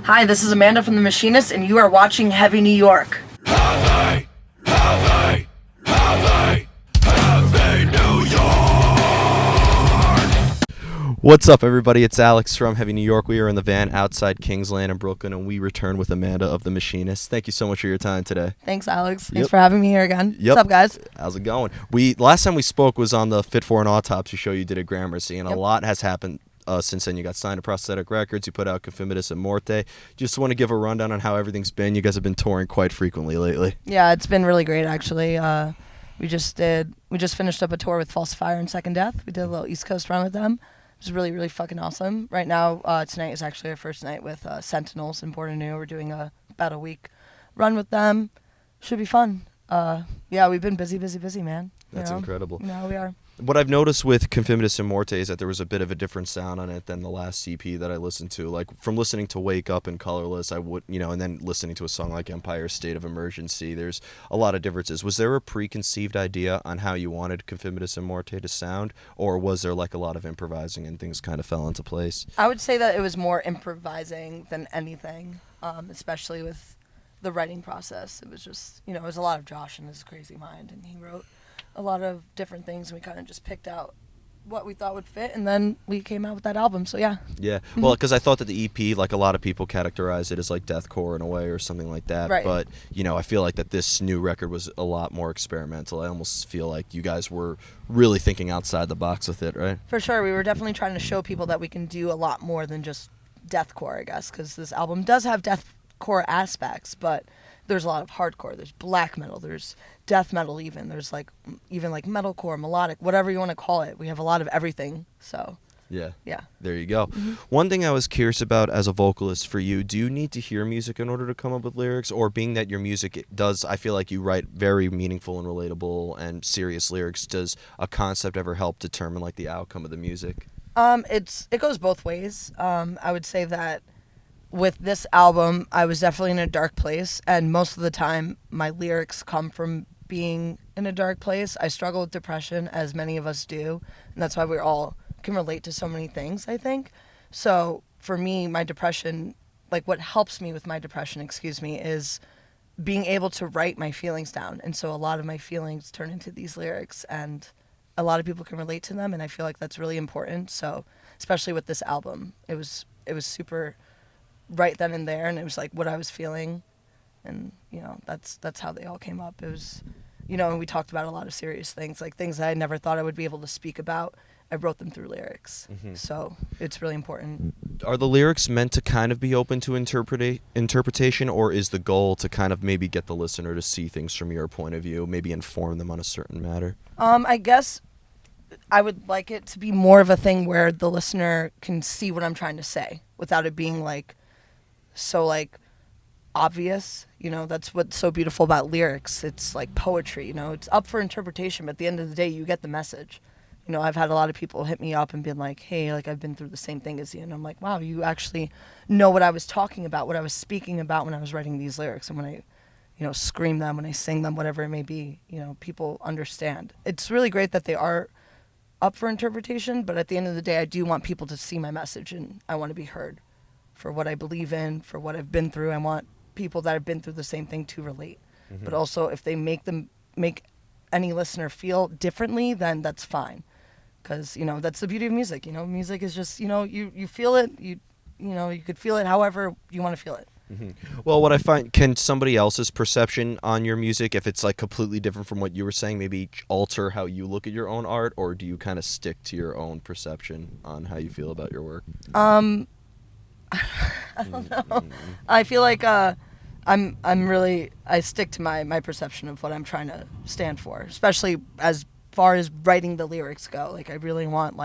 Hi, this is Amanda from The Machinist, and you are watching Heavy New York. Heavy New York! What's up, everybody? It's Alex from Heavy New York. We are in the van outside Kingsland in Brooklyn, and we return with Amanda of The Machinist. Thank you so much for your time today. Thanks, Alex. Thanks for having me here again. Yep. What's up, guys? How's it going? Last time we spoke was on the Fit for an Autopsy show you did at Gramercy, and a lot has happened since then. You got signed to Prosthetic Records. You put out Confimitus and Morte. Just want to give a rundown on how everything's been. You guys have been touring quite frequently lately. Yeah, it's been really great, actually. We just finished up a tour with Falsifier and Second Death. We did a little East Coast run with them. It was really, really fucking awesome. Right now, tonight is actually our first night with Sentinels in Bordeaux. We're doing about a week run with them. Should be fun. Yeah, we've been busy, man. That's incredible. No, we are. What I've noticed with Confimitus and Morte is that there was a bit of a different sound on it than the last CP that I listened to. Like, from listening to Wake Up and Colorless, and then listening to a song like Empire State of Emergency, there's a lot of differences. Was there a preconceived idea on how you wanted Confimitus and Morte to sound, or was there like a lot of improvising and things kind of fell into place? I would say that it was more improvising than anything, especially with the writing process. It was just, it was a lot of Josh and his crazy mind, and he wrote a lot of different things, and we kind of just picked out what we thought would fit, and then we came out with that album. So yeah. Well, because I thought that the EP, like a lot of people categorize it as like deathcore in a way or something like that, right. But I feel like that this new record was a lot more experimental. I almost feel like you guys were really thinking outside the box with it, right? For sure. We were definitely trying to show people that we can do a lot more than just deathcore, I guess, because this album does have deathcore aspects, but there's a lot of hardcore, there's black metal, there's death metal, there's even metalcore, melodic, whatever you want to call it. We have a lot of everything. So yeah, there you go. One thing I was curious about as a vocalist for you, do you need to hear music in order to come up with lyrics, or being that your music I feel like you write very meaningful and relatable and serious lyrics, does a concept ever help determine like the outcome of the music? It goes both ways. I would say that with this album, I was definitely in a dark place, and most of the time, my lyrics come from being in a dark place. I struggle with depression, as many of us do, and that's why we all can relate to so many things, I think. So for me, my depression, what helps me with my depression, is being able to write my feelings down. And so a lot of my feelings turn into these lyrics, and a lot of people can relate to them, and I feel like that's really important. So especially with this album, it was super right then and there, and it was like what I was feeling, and that's how they all came up. It was, and we talked about a lot of serious things, like things that I never thought I would be able to speak about. I wrote them through lyrics. So it's really important. Are the lyrics meant to kind of be open to interpretation, or is the goal to kind of maybe get the listener to see things from your point of view, maybe inform them on a certain matter? I guess I would like it to be more of a thing where the listener can see what I'm trying to say without it being so obvious. That's what's so beautiful about lyrics. It's like poetry, it's up for interpretation, but at the end of the day, you get the message. I've had a lot of people hit me up and been like, hey, I've been through the same thing as you, and I'm like, wow, you actually know what I was talking about, what I was speaking about when I was writing these lyrics, and when I scream them, when I sing them, whatever it may be, people understand. It's really great that they are up for interpretation, but at the end of the day, I do want people to see my message, and I want to be heard for what I believe in, for what I've been through. I want people that have been through the same thing to relate. But also, if they make any listener feel differently, then that's fine. Because, that's the beauty of music. Music is just, you feel it, you could feel it however you want to feel it. Well, what I find, can somebody else's perception on your music, if it's completely different from what you were saying, maybe alter how you look at your own art, or do you kind of stick to your own perception on how you feel about your work? I don't know. I feel like I stick to my perception of what I'm trying to stand for, especially as far as writing the lyrics go. I really want,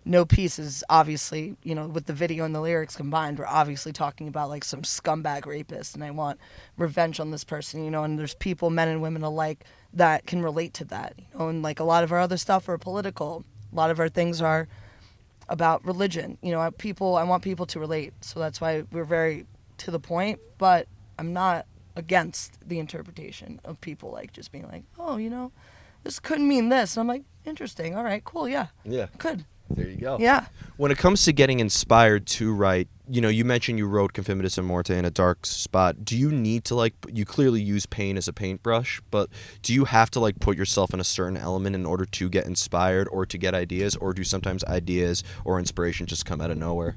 No Peace is obviously, with the video and the lyrics combined, we're obviously talking about some scumbag rapist, and I want revenge on this person, and there's people, men and women alike, that can relate to that, and a lot of our other stuff are political. A lot of our things are about religion. I want people to relate, so that's why we're very to the point, but I'm not against the interpretation of people just being oh, this couldn't mean this, and I'm interesting, all right, cool, yeah, could. There you go. Yeah. When it comes to getting inspired to write, you mentioned you wrote Confimitus and Morte in a dark spot. Do you need to, like, you clearly use paint as a paintbrush, but do you have to, like, put yourself in a certain element in order to get inspired or to get ideas, or do sometimes ideas or inspiration just come out of nowhere?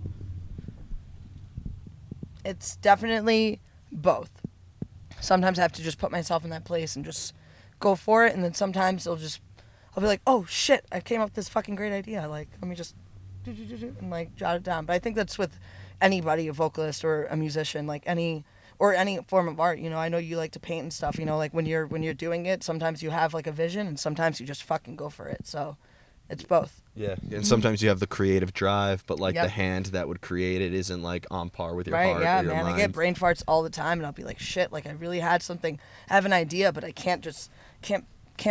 It's definitely both. Sometimes I have to just put myself in that place and just go for it, and then sometimes I'll be like, oh shit, I came up with this fucking great idea. Like, let me just and like jot it down. But I think that's with anybody, a vocalist or a musician, like any form of art. I know you like to paint and stuff. Like when you're doing it, sometimes you have like a vision, and sometimes you just fucking go for it. So it's both. Yeah, and sometimes you have the creative drive, but like Yep. the hand that would create it isn't like on par with your Right, heart yeah, or your man. mind. I get brain farts all the time, and I'll be like, shit, like I really had something, I have an idea, but I can't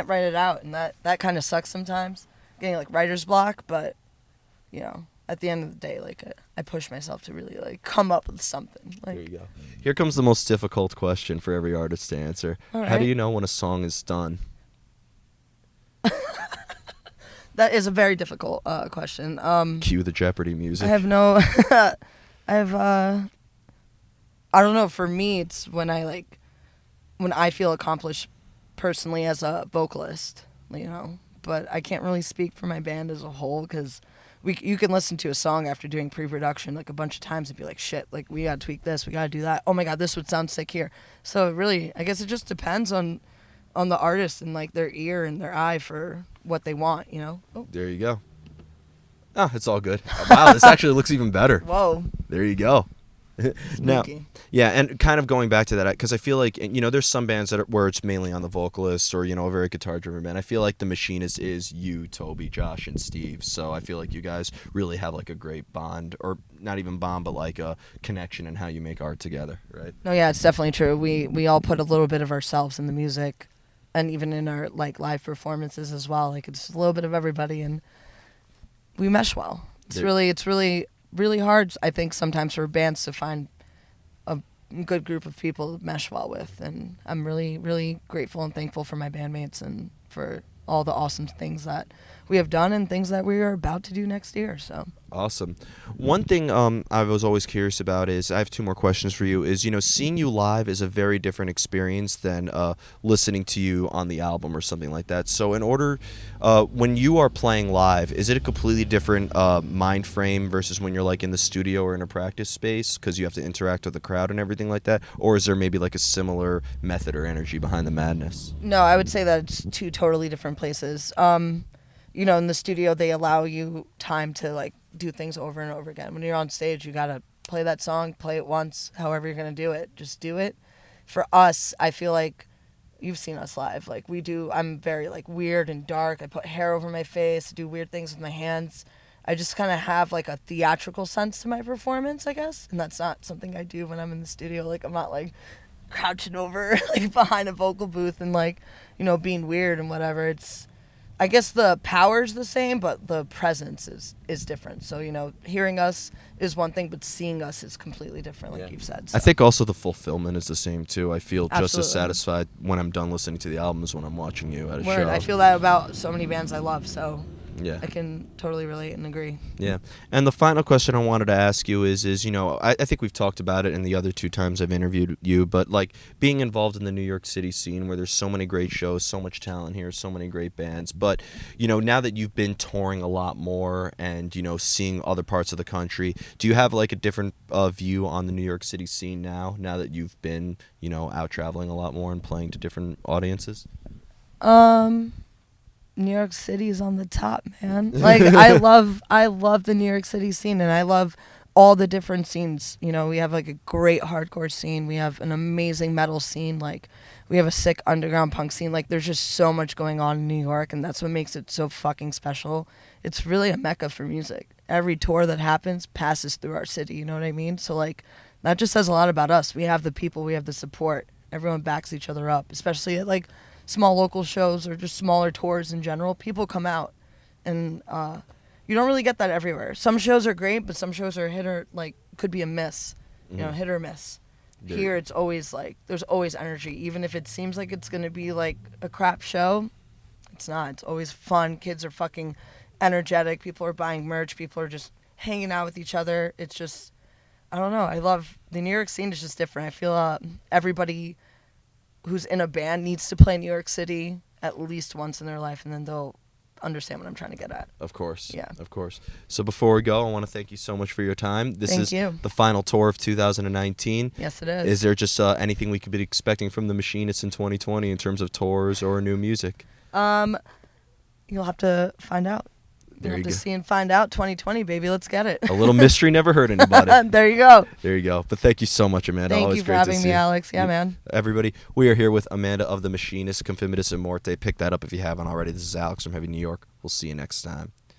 write it out, and that kind of sucks sometimes, getting like writer's block. But at the end of the day, like I push myself to really like come up with something. Like, There you go. Here comes the most difficult question for every artist to answer. All How do right. you know when a song is done? That is a very difficult question. Cue the Jeopardy music. I have no, I don't know. For me, it's when I feel accomplished personally as a vocalist, But I can't really speak for my band as a whole, because you can listen to a song after doing pre-production like a bunch of times and be like, shit, like we gotta tweak this, we gotta do that. Oh my god, this would sound sick here. So really, I guess it just depends on the artist and like their ear and their eye for what they want. Oh, There you go. Oh, it's all good. Wow, this actually looks even better. whoa. There you go. Now, Spooky. yeah, and kind of going back to that, because I feel like, there's some bands where it's mainly on the vocalist or, a very guitar-driven band. I feel like The Machinist is you, Toby, Josh, and Steve. So I feel like you guys really have like a great bond, or not even bond, but like a connection in how you make art together, right? No, yeah, it's definitely true. We all put a little bit of ourselves in the music, and even in our like live performances as well. Like it's a little bit of everybody, and we mesh well. It's really hard, I think, sometimes for bands to find a good group of people to mesh well with. And I'm really, really grateful and thankful for my bandmates and for all the awesome things that we have done and things that we are about to do next year. So Awesome. One thing I was always curious about is, I have two more questions for you, is, seeing you live is a very different experience than listening to you on the album or something like that. So when you are playing live, is it a completely different mind frame versus when you're like in the studio or in a practice space, because you have to interact with the crowd and everything like that? Or is there maybe like a similar method or energy behind the madness? no, I would say that it's two totally different places. In the studio, they allow you time to like do things over and over again. When you're on stage, you gotta play that song, play it once, however you're gonna do it, just do it. For us, I feel like you've seen us live. Like I'm very like weird and dark. I put hair over my face, do weird things with my hands. I just kind of have like a theatrical sense to my performance, I guess, and that's not something I do when I'm in the studio. Like I'm not like crouching over like behind a vocal booth and like being weird and whatever. I guess the power's the same, but the presence is different. So, hearing us is one thing, but seeing us is completely different, like you've said. So. I think also the fulfillment is the same too. I feel just as Absolutely. satisfied when I'm done listening to the album as when I'm watching you at a Word. show. I feel that about so many bands I love, so Yeah. I can totally relate and agree. Yeah. And the final question I wanted to ask you is I think we've talked about it in the other two times I've interviewed you, but like being involved in the New York City scene where there's so many great shows, so much talent here, so many great bands, but now that you've been touring a lot more and seeing other parts of the country, do you have like a different view on the New York City scene now that you've been out traveling a lot more and playing to different audiences? New York City is on the top, man. Like I love the New York City scene, and I love all the different scenes. We have like a great hardcore scene. We have an amazing metal scene. Like we have a sick underground punk scene. Like there's just so much going on in New York, and that's what makes it so fucking special. It's really a mecca for music. Every tour that happens passes through our city, you know what I mean? So like that just says a lot about us. We have the people, we have the support. Everyone backs each other up, especially at like small local shows or just smaller tours in general. People come out, and you don't really get that everywhere. Some shows are great, but some shows are could be a miss, hit or miss. Yeah. Here it's always like there's always energy, even if it seems like it's gonna be like a crap show. It's not. It's always fun. Kids are fucking energetic. People are buying merch. People are just hanging out with each other. It's just, I don't know. I love the New York scene is just different. I feel everybody who's in a band needs to play New York City at least once in their life, and then they'll understand what I'm trying to get at. Of course. Yeah. Of course. So before we go, I want to thank you so much for your time. This Thank is you. the final tour of 2019. Yes, it is. Is there just anything we could be expecting from the Machinists in 2020 in terms of tours or new music? You'll have to find out. There You'll you have to go. see and find out. 2020, baby. Let's get it. A little mystery never hurt anybody. There you go. There you go. But thank you so much, Amanda. Thank Always you for great to having see me, you. Alex. Yeah, man. Everybody, we are here with Amanda of The Machinist, Confimitus and Morte. Pick that up if you haven't already. This is Alex from Heavy New York. We'll see you next time.